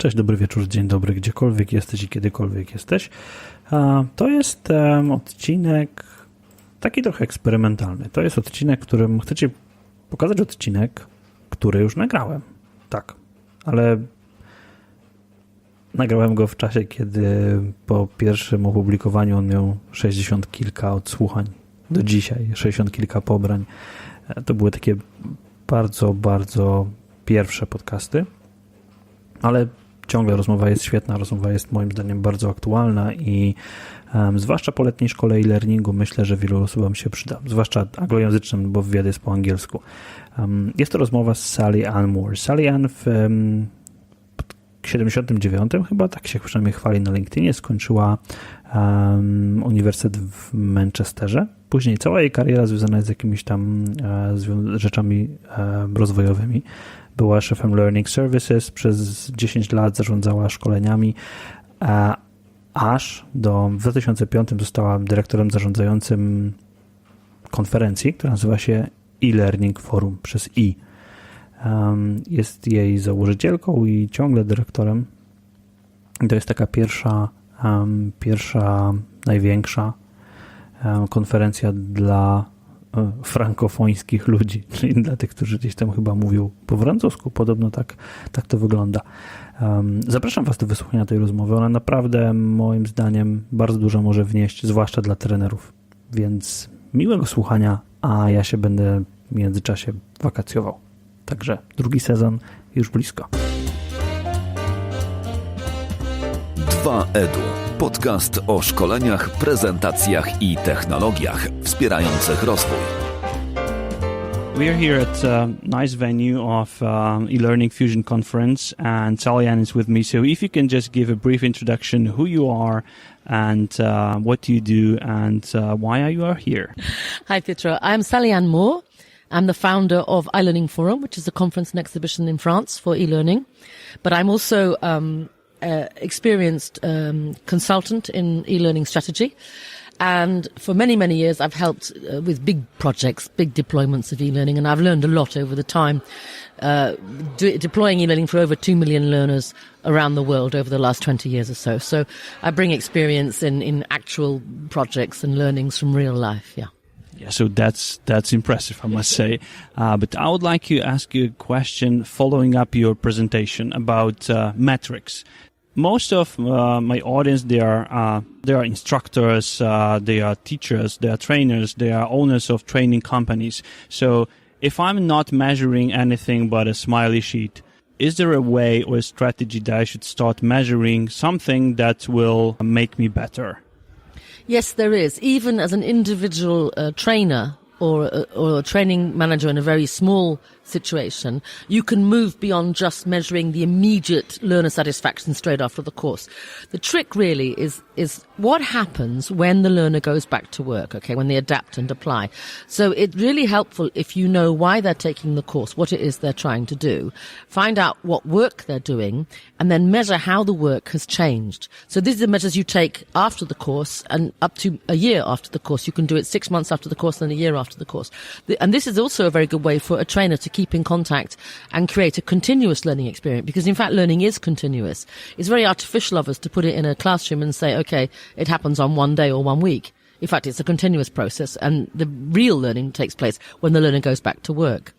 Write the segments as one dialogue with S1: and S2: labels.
S1: Cześć, dobry wieczór, dzień dobry, gdziekolwiek jesteś i kiedykolwiek jesteś. To jest odcinek taki trochę eksperymentalny. To jest odcinek, którym chcę Ci pokazać odcinek, który już nagrałem. Tak, ale nagrałem go w czasie, kiedy po pierwszym opublikowaniu on miał 60 kilka odsłuchań. Do dzisiaj 60 kilka pobrań. To były takie bardzo, bardzo pierwsze podcasty, ale ciągle rozmowa jest świetna, rozmowa jest moim zdaniem bardzo aktualna i zwłaszcza po letniej szkole iLearningu myślę, że wielu osobom się przyda, zwłaszcza anglojęzycznym, bo wywiad jest po angielsku. Jest to rozmowa z Sally Ann Moore. Sally Ann w 79 chyba, tak się przynajmniej chwali na LinkedInie, skończyła uniwersytet w Manchesterze. Później cała jej kariera związana jest z jakimiś tam rzeczami rozwojowymi. Była szefem Learning Services, przez 10 lat zarządzała szkoleniami, aż w 2005 została dyrektorem zarządzającym konferencji, która nazywa się iLearning Forum przez i. Jest jej założycielką i ciągle dyrektorem. I to jest taka pierwsza największa konferencja dla frankofońskich ludzi, czyli dla tych, którzy gdzieś tam chyba mówią po francusku. Podobno tak to wygląda. Zapraszam Was do wysłuchania tej rozmowy. Ona naprawdę moim zdaniem bardzo dużo może wnieść, zwłaszcza dla trenerów. Więc miłego słuchania, a ja się będę w międzyczasie wakacjował. Także drugi sezon już blisko.
S2: 2EDU. Podcast o szkoleniach, prezentacjach i technologiach wspierających rozwój.
S1: We are here at a nice venue of e-learning fusion conference, and Sally Ann is with me. So if you can just give a brief introduction, who you are and what you do and why you are here.
S3: Hi, Pietro. I'm Sally Ann Moore. I'm the founder of iLearning Forum, which is a conference and exhibition in France for e-learning. But I'm also experienced consultant in e-learning strategy. And for many, many years, I've helped with big projects, big deployments of e-learning. And I've learned a lot over the time, deploying e-learning for over 2 million learners around the world over the last 20 years or so. So I bring experience in actual projects and learnings from real life, yeah.
S1: Yeah, so that's impressive, I must say. But I would like to ask you a question following up your presentation about metrics. Most of my audience, they are instructors, they are teachers, they are trainers, they are owners of training companies. So if I'm not measuring anything but a smiley sheet, is there a way or a strategy that I should start measuring something that will make me better?
S3: Yes, there is. Even as an individual trainer or a training manager in a very small situation, you can move beyond just measuring the immediate learner satisfaction straight after the course. The trick really is what happens when the learner goes back to work, okay, when they adapt and apply. So it's really helpful if you know why they're taking the course, what it is they're trying to do, find out what work they're doing, and then measure how the work has changed. So these are the measures you take after the course and up to a year after the course. You can do it 6 months after the course and a year after the course. And this is also a very good way for a trainer to keep in contact and create a continuous learning experience, because in fact learning is continuous. It's very artificial of us to put it in a classroom and say, okay, it happens on 1 day or 1 week. In fact, it's a continuous process, and the real learning takes place when the learner goes back to work.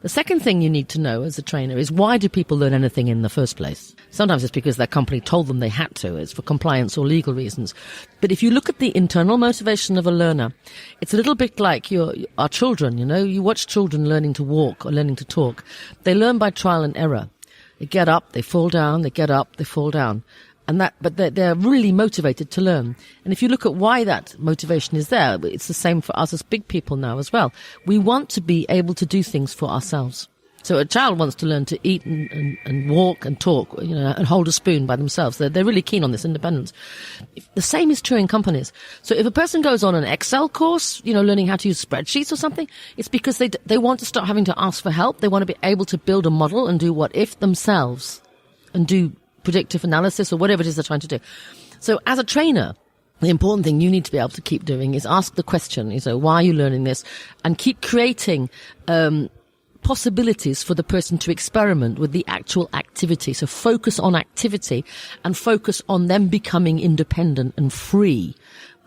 S3: The second thing you need to know as a trainer is, why do people learn anything in the first place? Sometimes it's because their company told them they had to. It's for compliance or legal reasons. But if you look at the internal motivation of a learner, it's a little bit like our children, you know. You watch children learning to walk or learning to talk. They learn by trial and error. They get up, they fall down, they get up, they fall down. But they're really motivated to learn. And if you look at why that motivation is there, it's the same for us as big people now as well. We want to be able to do things for ourselves. So a child wants to learn to eat and walk and talk, you know, and hold a spoon by themselves. They're really keen on this independence. The same is true in companies. So if a person goes on an Excel course, you know, learning how to use spreadsheets or something, it's because they want to start having to ask for help. They want to be able to build a model and do what if themselves and do predictive analysis or whatever it is they're trying to do. So as a trainer, the important thing you need to be able to keep doing is ask the question, why are you learning this? And keep creating possibilities for the person to experiment with the actual activity. So focus on activity and focus on them becoming independent and free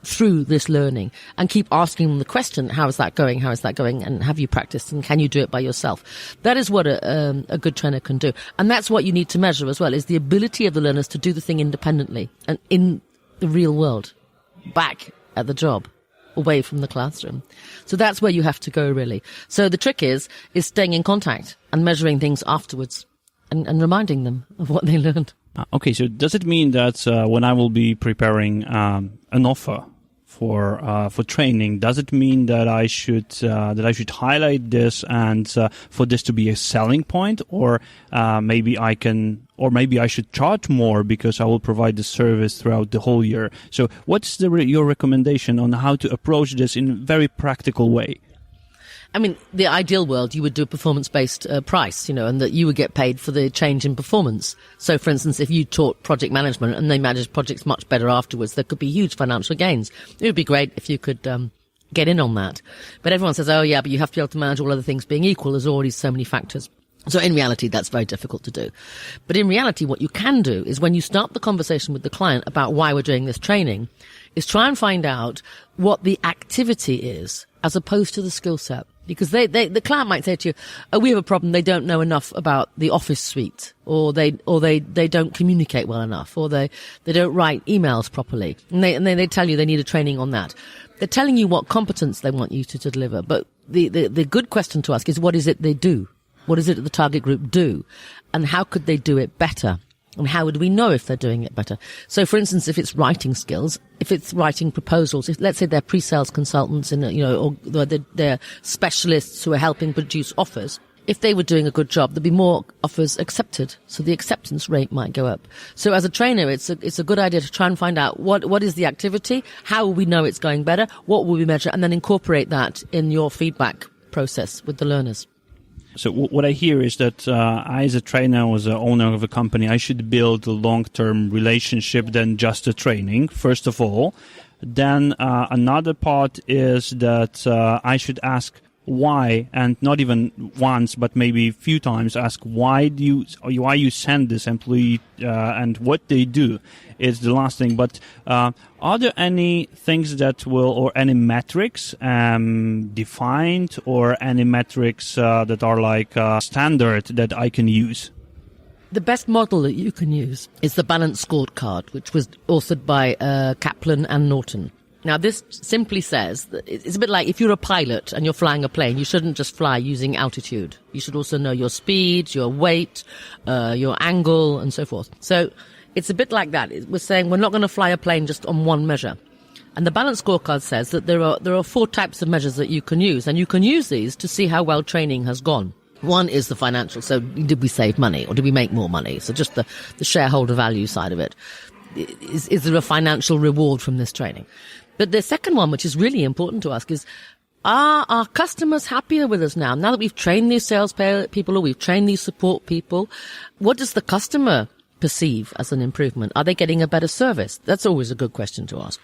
S3: through this learning, and keep asking them the question, how is that going? How is that going? And have you practiced? And can you do it by yourself? That is what a good trainer can do. And that's what you need to measure as well, is the ability of the learners to do the thing independently and in the real world, back at the job, away from the classroom. So that's where you have to go, really. So the trick is staying in contact and measuring things afterwards and reminding them of what they learned.
S4: Okay, so does it mean that when I will be preparing an offer for training, does it mean that I should highlight this and for this to be a selling point, or maybe I should charge more because I will provide the service throughout the whole year? So what's your recommendation on how to approach this in a very practical way?
S3: I mean, the ideal world, you would do a performance-based price, and that you would get paid for the change in performance. So, for instance, if you taught project management and they managed projects much better afterwards, there could be huge financial gains. It would be great if you could get in on that. But everyone says, oh, yeah, but you have to be able to manage all other things being equal. There's already so many factors. So in reality, that's very difficult to do. But in reality, what you can do is when you start the conversation with the client about why we're doing this training, is try and find out what the activity is as opposed to the skill set. Because the client might say to you, oh, we have a problem. They don't know enough about the office suite, or they don't communicate well enough, or they don't write emails properly. And they tell you they need a training on that. They're telling you what competence they want you to deliver. But the good question to ask is, what is it they do? What is it that the target group do? And how could they do it better? And how would we know if they're doing it better? So, for instance, if it's writing skills, if it's writing proposals, if let's say they're pre-sales consultants or they're specialists who are helping produce offers, if they were doing a good job, there'd be more offers accepted. So the acceptance rate might go up. So as a trainer, it's a good idea to try and find out what is the activity? How will we know it's going better? What will we measure? And then incorporate that in your feedback process with the learners.
S4: So what I hear is that I, as a trainer, as an owner of a company, I should build a long-term relationship than just a training, first of all. Then another part is that I should ask why, and not even once, but maybe a few times, ask why you send this employee and what they do is the last thing. But are there any things that will, or any metrics defined, or any metrics that are like standard that I can use?
S3: The best model that you can use is the Balanced Scorecard, which was authored by Kaplan and Norton. Now, this simply says that it's a bit like if you're a pilot and you're flying a plane, you shouldn't just fly using altitude. You should also know your speed, your weight, your angle, and so forth. So it's a bit like that. We're saying we're not going to fly a plane just on one measure. And the Balanced Scorecard says that there are 4 types of measures that you can use, and you can use these to see how well training has gone. One is the financial. So did we save money or did we make more money? So just the shareholder value side of it. Is there a financial reward from this training? But the second one, which is really important to ask, is are our customers happier with us now? Now that we've trained these sales people or we've trained these support people, what does the customer perceive as an improvement? Are they getting a better service? That's always a good question to ask.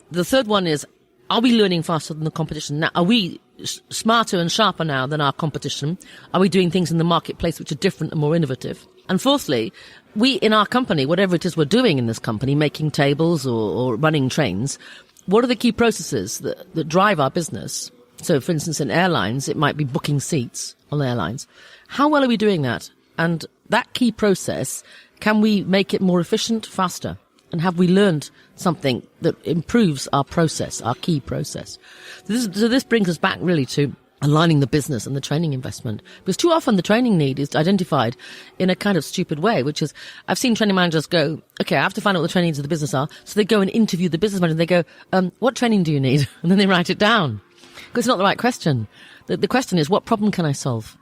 S3: The third one is, are we learning faster than the competition? Now, are we smarter and sharper now than our competition? Are we doing things in the marketplace which are different and more innovative? And fourthly, we in our company, whatever it is we're doing in this company, making tables or running trains, what are the key processes that drive our business? So, for instance, in airlines, it might be booking seats on airlines. How well are we doing that? And that key process, can we make it more efficient, faster? And have we learned something that improves our process, our key process? So this brings us back really to aligning the business and the training investment. Because too often the training need is identified in a kind of stupid way, which is, I've seen training managers go, okay, I have to find out what the training needs of the business are. So they go and interview the business manager and they go, what training do you need? And then they write it down. Because it's not the right question. The question is, what problem can I solve?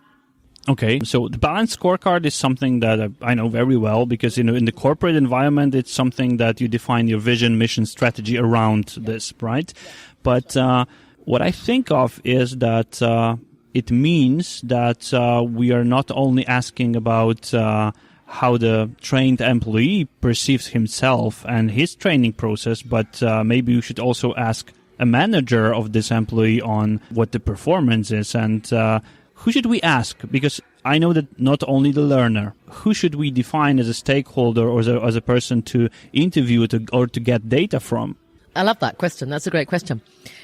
S4: Okay, so the Balanced Scorecard is something that I know very well because, in the corporate environment, it's something that you define your vision, mission, strategy around this, right? But what I think of is that it means that we are not only asking about how the trained employee perceives himself and his training process, but maybe we should also ask a manager of this employee on what the performance is and who should we ask? Because I know that not only the learner, who should we define as a stakeholder or as a person to interview or to get data from?
S3: I love that question. That's a great question.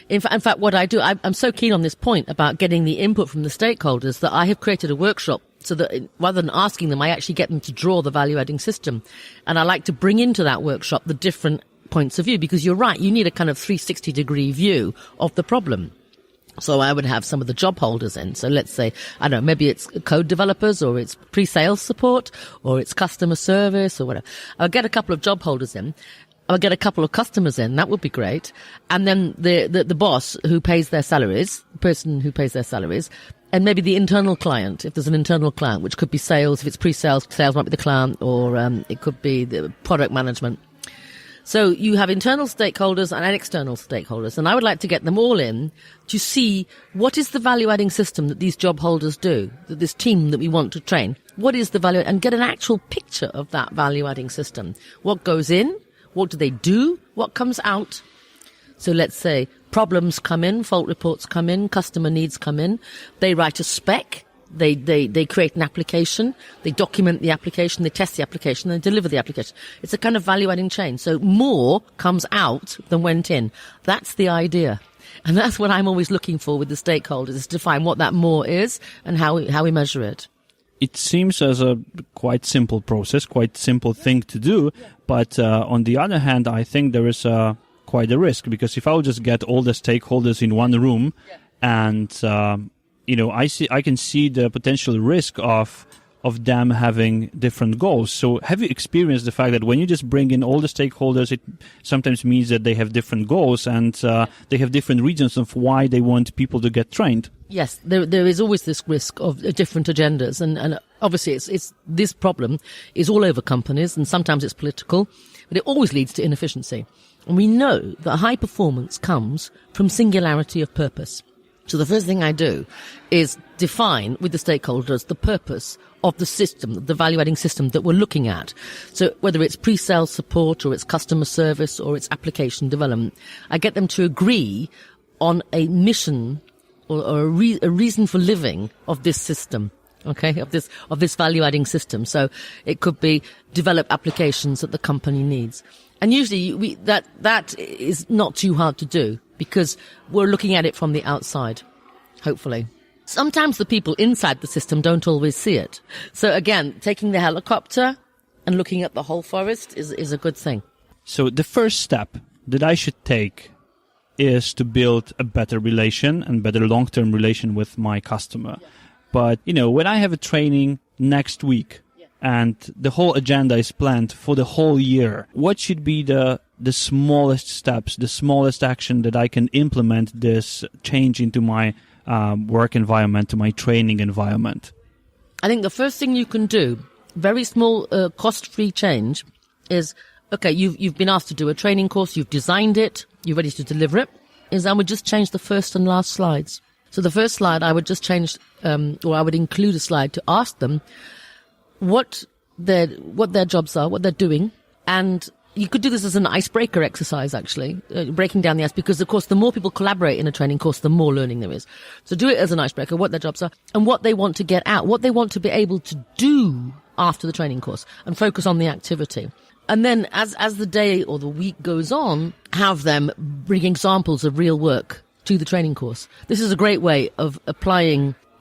S3: In fact, what I do, I'm so keen on this point about getting the input from the stakeholders that I have created a workshop so that rather than asking them, I actually get them to draw the value-adding system. And I like to bring into that workshop the different points of view, because you're right, you need a kind of 360-degree view of the problem. So I would have some of the job holders in. So let's say, I don't know, maybe it's code developers, or it's pre-sales support, or it's customer service, or whatever. I'll get a couple of job holders in. I'll get a couple of customers in. That would be great. And then the boss who pays their salaries, the person who pays their salaries, and maybe the internal client, if there's an internal client, which could be sales. If it's pre-sales, sales might be the client, or it could be the product management. So you have internal stakeholders and external stakeholders, and I would like to get them all in to see what is the value-adding system that these job holders do, that this team that we want to train. What is the value, and get an actual picture of that value-adding system. What goes in? What do they do? What comes out? So let's say problems come in, fault reports come in, customer needs come in. They write a spec. They create an application. They document the application. They test the application and deliver the application. It's a kind of value-adding chain. So more comes out than went in. That's the idea. And that's what I'm always looking for with the stakeholders, is to find what that more is and how we measure it.
S4: It seems as a quite simple process, quite simple thing to do. But on the other hand, I think there is quite a risk, because if I would just get all the stakeholders in one room and, I can see the potential risk of them having different goals. So have you experienced the fact that when you just bring in all the stakeholders, it sometimes means that they have different goals and they have different reasons of why they want people to get trained?
S3: Yes, there is always this risk of different agendas, and obviously it's this problem is all over companies, and sometimes it's political, but it always leads to inefficiency. And we know that high performance comes from singularity of purpose. So the first thing I do is define with the stakeholders the purpose of the system, the value-adding system that we're looking at. So whether it's pre-sales support, or it's customer service, or it's application development, I get them to agree on a mission or a reason for living of this system. Okay, of this value-adding system. So it could be develop applications that the company needs. And usually that is not too hard to do, because we're looking at it from the outside, hopefully. Sometimes the people inside the system don't always see it. So again, taking the helicopter and looking at the whole forest is a good thing.
S4: So the first step that I should take is to build a better relation and better long-term relation with my customer. Yeah. But, when I have a training next week and the whole agenda is planned for the whole year, what should be the smallest steps, the smallest action that I can implement this change into my work environment, to my training environment?
S3: I think the first thing you can do, very small cost-free change, is, okay, you've been asked to do a training course, you've designed it, you're ready to deliver it, is I would just change the first and last slides. So the first slide I would just change, or I would include a slide to ask them what their jobs are, what they're doing, and you could do this as an icebreaker exercise, actually, breaking down the ice, because, of course, the more people collaborate in a training course, the more learning there is. So do it as an icebreaker, what their jobs are, and what they want to get out, what they want to be able to do after the training course, and focus on the activity. And then as the day or the week goes on, have them bring examples of real work to the training course. This is a great way of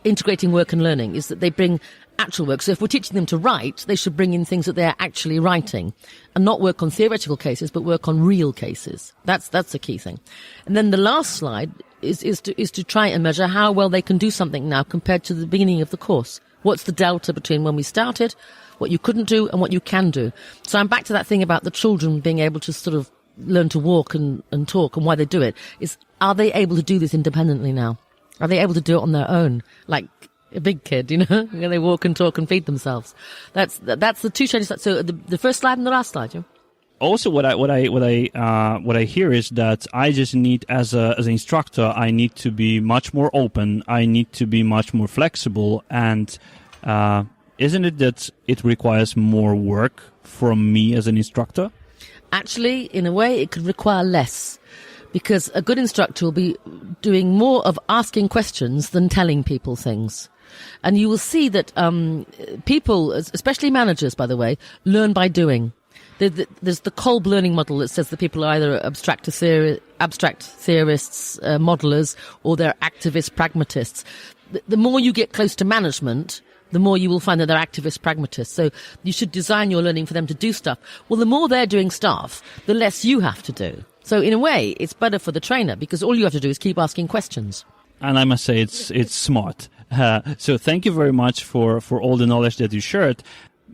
S3: integrating work and learning, is that they bring actual work. So if we're teaching them to write, they should bring in things that they're actually writing, and not work on theoretical cases, but work on real cases. That's the key thing. And then the last slide is to try and measure how well they can do something now compared to the beginning of the course. What's the delta between when we started, what you couldn't do, and what you can do? So I'm back to that thing about the children being able to sort of learn to walk and talk, and why they do it is, are they able to do this independently now? Are they able to do it on their own? Like a big kid, where they walk and talk and feed themselves. That's the two changes. So the first slide and the last slide.
S4: Also, what I hear is that I just need, as an instructor, I need to be much more open. I need to be much more flexible. And isn't it that it requires more work from me as an instructor?
S3: Actually, in a way, it could require less, because a good instructor will be doing more of asking questions than telling people things. And you will see that people, especially managers, by the way, learn by doing. There's the Kolb learning model that says that people are either abstract theorists, modelers, or they're activist pragmatists. The more you get close to management, the more you will find that they're activist pragmatists. So you should design your learning for them to do stuff. Well, the more they're doing stuff, the less you have to do. So in a way, it's better for the trainer because all you have to do is keep asking questions.
S4: And I must say, it's smart. So thank you very much for all the knowledge that you shared.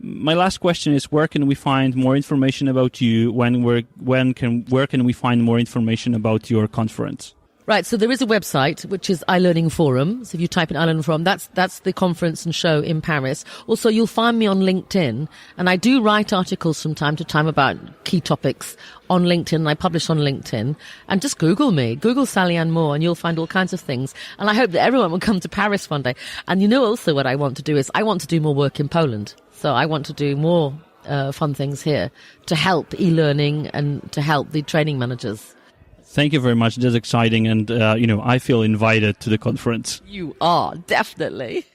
S4: My last question is, where can we find more information about you? Where can we find more information about your conference?
S3: Right, so there is a website, which is iLearning Forum. So if you type in iLearning Forum, that's the conference and show in Paris. Also, you'll find me on LinkedIn, and I do write articles from time to time about key topics on LinkedIn. I publish on LinkedIn. And just Google me, Google Sally Ann Moore, and you'll find all kinds of things. And I hope that everyone will come to Paris one day. And you know also what I want to do is I want to do more work in Poland. So I want to do more fun things here to help e-learning and to help the training managers.
S4: Thank you very much. That's exciting. And, I feel invited to the conference.
S3: You are, definitely.